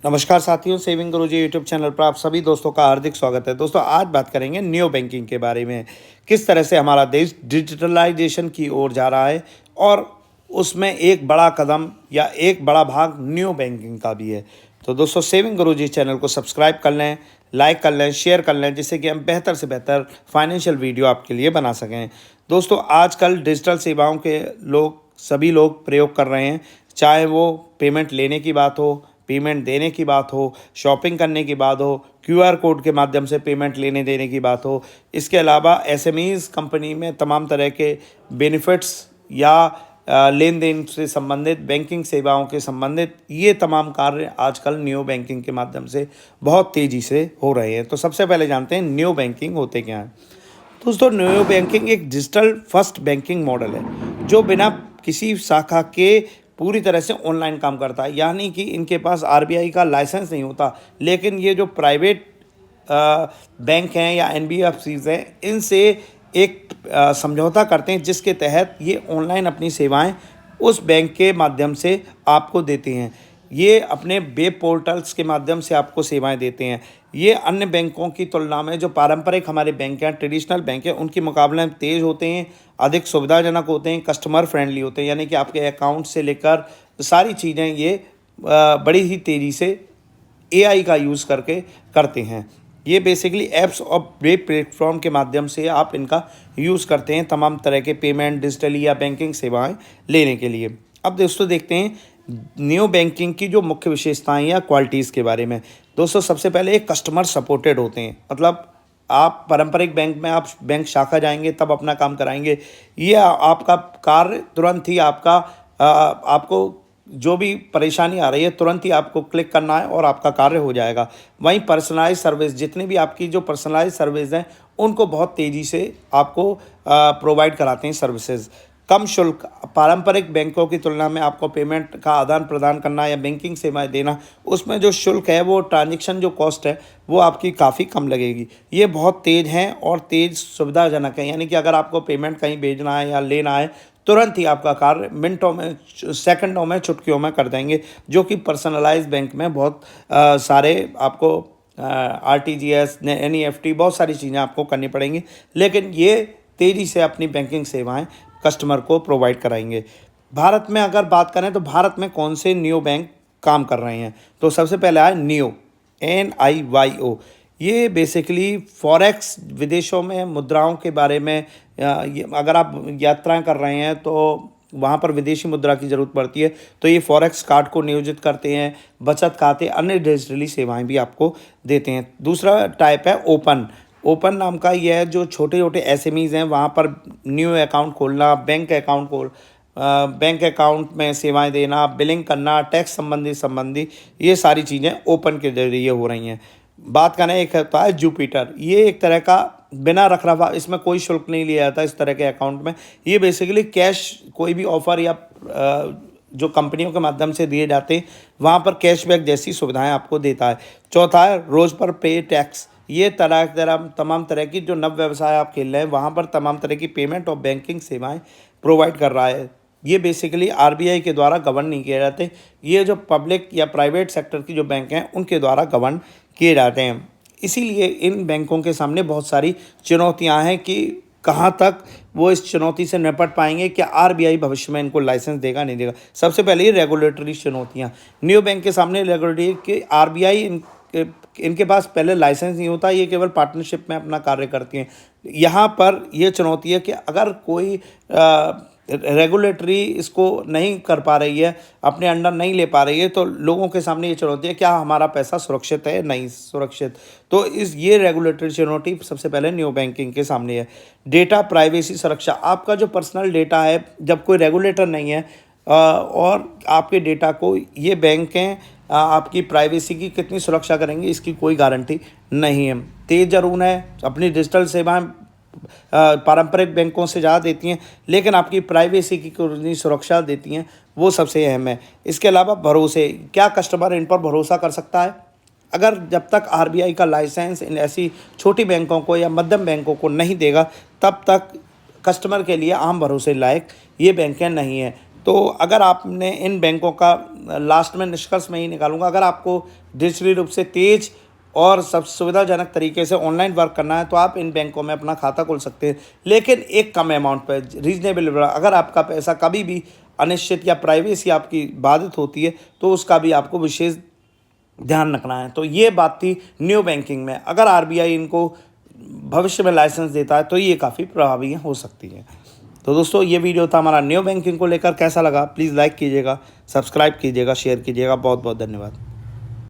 नमस्कार साथियों, सेविंग गुरुजी YouTube channel पर आप सभी दोस्तों का हार्दिक स्वागत है। दोस्तों आज बात करेंगे नियो बैंकिंग के बारे में। किस तरह से हमारा देश डिजिटलाइजेशन की ओर जा रहा है और उसमें एक बड़ा कदम या एक बड़ा भाग नियो बैंकिंग का भी है। तो दोस्तों सेविंग गुरुजी चैनल को सब्सक्राइब कर लें, लाइक कर लें, शेयर कर लें, जिससे कि हम बेहतर से बेहतर फाइनेंशियल वीडियो आपके लिए बना सकें। दोस्तों आजकल डिजिटल सेवाओं के सभी लोग प्रयोग कर रहे हैं, चाहे वो पेमेंट लेने की बात हो, पेमेंट देने की बात हो, शॉपिंग करने की बात हो, क्यूआर कोड के माध्यम से पेमेंट लेने देने की बात हो। इसके अलावा एसएमईज कंपनी में तमाम तरह के बेनिफिट्स या लेन देन से संबंधित बैंकिंग सेवाओं के संबंधित ये तमाम कार्य आजकल नियो बैंकिंग के माध्यम से बहुत तेज़ी से हो रहे हैं। तो सबसे पहले जानते हैं नियो बैंकिंग होते क्या हैं। दोस्तों नियो बैंकिंग एक डिजिटल फर्स्ट बैंकिंग मॉडल है जो बिना किसी शाखा के पूरी तरह से ऑनलाइन काम करता है। यानी कि इनके पास आरबीआई का लाइसेंस नहीं होता, लेकिन ये जो प्राइवेट बैंक हैं या एनबीएफसीज हैं, इनसे एक समझौता करते हैं जिसके तहत ये ऑनलाइन अपनी सेवाएं उस बैंक के माध्यम से आपको देते हैं। ये अपने वेब पोर्टल्स के माध्यम से आपको सेवाएं देते हैं। ये अन्य बैंकों की तुलना में जो पारंपरिक हमारे बैंक हैं, ट्रेडिशनल बैंक हैं, उनके मुकाबले में तेज़ होते हैं, अधिक सुविधाजनक होते हैं, कस्टमर फ्रेंडली होते हैं। यानी कि आपके अकाउंट से लेकर सारी चीज़ें ये बड़ी ही तेज़ी से एआई का यूज़ करके करते हैं। ये बेसिकली ऐप्स और वेब प्लेटफॉर्म के माध्यम से आप इनका यूज़ करते हैं तमाम तरह के पेमेंट, डिजिटली या बैंकिंग सेवाएं लेने के लिए। अब दोस्तों देखते हैं नियो बैंकिंग की जो मुख्य विशेषताएं या क्वालिटीज़ के बारे में। दोस्तों सबसे पहले एक कस्टमर सपोर्टेड होते हैं, मतलब आप पारंपरिक बैंक में आप बैंक शाखा जाएंगे तब अपना काम कराएंगे, ये आपका कार्य तुरंत ही आपको जो भी परेशानी आ रही है तुरंत ही आपको क्लिक करना है और आपका कार्य हो जाएगा। वहीं पर्सनलाइज सर्विस, जितनी भी आपकी जो पर्सनलाइज सर्विस हैं उनको बहुत तेज़ी से आपको प्रोवाइड कराते हैं सर्विसेज। कम शुल्क, पारंपरिक बैंकों की तुलना में आपको पेमेंट का आदान प्रदान करना या बैंकिंग सेवाएं देना, उसमें जो शुल्क है वो ट्रांजेक्शन जो कॉस्ट है वो आपकी काफ़ी कम लगेगी। ये बहुत तेज़ हैं और तेज़ सुविधाजनक है। यानी कि अगर आपको पेमेंट कहीं भेजना है या लेना है, तुरंत ही आपका कार्य मिनटों में, सेकंडों में, चुटकियों में कर देंगे, जो कि पर्सनलाइज बैंक में बहुत सारे आपको आरटीजीएस, एनईएफटी, बहुत सारी चीज़ें आपको करनी पड़ेंगी। लेकिन ये तेज़ी से अपनी बैंकिंग सेवाएं कस्टमर को प्रोवाइड कराएंगे। भारत में अगर बात करें तो भारत में कौन से नियो बैंक काम कर रहे हैं, तो सबसे पहले आए नियो, NIYO। ये बेसिकली फॉरेक्स, विदेशों में मुद्राओं के बारे में, अगर आप यात्राएं कर रहे हैं तो वहाँ पर विदेशी मुद्रा की ज़रूरत पड़ती है, तो ये फॉरेक्स कार्ड को नियोजित करते हैं, बचत खाते, अन्य डिजिटली सेवाएं भी आपको देते हैं। दूसरा टाइप है ओपन। ओपन नाम का यह है जो छोटे छोटे एसएमईज हैं, वहाँ पर न्यू अकाउंट खोलना, बैंक अकाउंट में सेवाएं देना, बिलिंग करना, टैक्स संबंधी ये सारी चीज़ें ओपन के जरिए हो रही हैं। बात करें, एक होता है जुपिटर। ये एक तरह का बिना रखरखाव, इसमें कोई शुल्क नहीं लिया जाता इस तरह के अकाउंट में। ये बेसिकली कैश, कोई भी ऑफ़र या जो कंपनियों के माध्यम से दिए जाते हैं वहाँ पर कैशबैक जैसी सुविधाएं आपको देता है। चौथा है रोज़ पर पे टैक्स। ये तमाम तरह की जो नव व्यवसाय आप खेल रहे हैं वहाँ पर तमाम तरह की पेमेंट और बैंकिंग सेवाएं प्रोवाइड कर रहा है। ये बेसिकली आरबीआई के द्वारा गवर्न नहीं किए जाते, ये जो पब्लिक या प्राइवेट सेक्टर की जो बैंक हैं उनके द्वारा गवर्न किए जाते हैं। इसीलिए इन बैंकों के सामने बहुत सारी चुनौतियां हैं कि कहाँ तक वो इस चुनौती से निपट पाएंगे, क्या आरबीआई भविष्य में इनको लाइसेंस देगा नहीं देगा। सबसे पहले ये रेगुलेटरी चुनौतियाँ नियो बैंक के सामने रेगुलेटरी कि आरबीआई इनके पास पहले लाइसेंस नहीं होता, ये केवल पार्टनरशिप में अपना कार्य करती हैं। यहाँ पर ये चुनौती है कि अगर कोई रेगुलेटरी इसको नहीं कर पा रही है, अपने अंडर नहीं ले पा रही है, तो लोगों के सामने ये चुनौती है क्या हमारा पैसा सुरक्षित है, नहीं सुरक्षित। तो ये रेगुलेटरी चुनौती सबसे पहले नियो बैंकिंग के सामने है। डेटा प्राइवेसी सुरक्षा, आपका जो पर्सनल डेटा है, जब कोई रेगुलेटर नहीं है और आपके डेटा को ये बैंकें आपकी प्राइवेसी की कितनी सुरक्षा करेंगी, इसकी कोई गारंटी नहीं है। तेज जरूर है, अपनी डिजिटल सेवाएं पारंपरिक बैंकों से ज़्यादा देती हैं, लेकिन आपकी प्राइवेसी की कितनी सुरक्षा देती हैं वो सबसे अहम है। इसके अलावा भरोसे, क्या कस्टमर इन पर भरोसा कर सकता है? अगर जब तक आरबीआई का लाइसेंस इन ऐसी छोटी बैंकों को या मध्यम बैंकों को नहीं देगा, तब तक कस्टमर के लिए आम भरोसे लायक ये बैंकें नहीं हैं। तो अगर आपने इन बैंकों का लास्ट में निष्कर्ष मैं ही निकालूंगा, अगर आपको डिजिटली रूप से तेज़ और सब सुविधाजनक तरीके से ऑनलाइन वर्क करना है तो आप इन बैंकों में अपना खाता खोल सकते हैं, लेकिन एक कम अमाउंट पर, रीजनेबल। अगर आपका पैसा कभी भी अनिश्चित या प्राइवेसी आपकी बाधित होती है तो उसका भी आपको विशेष ध्यान रखना है। तो ये बात थी न्यू बैंकिंग में। अगर आरबीआई इनको भविष्य में लाइसेंस देता है तो ये काफ़ी प्रभावी हो सकती है। तो दोस्तों ये वीडियो था हमारा न्यू बैंकिंग को लेकर। कैसा लगा प्लीज़ लाइक कीजिएगा, सब्सक्राइब कीजिएगा, शेयर कीजिएगा। बहुत बहुत धन्यवाद।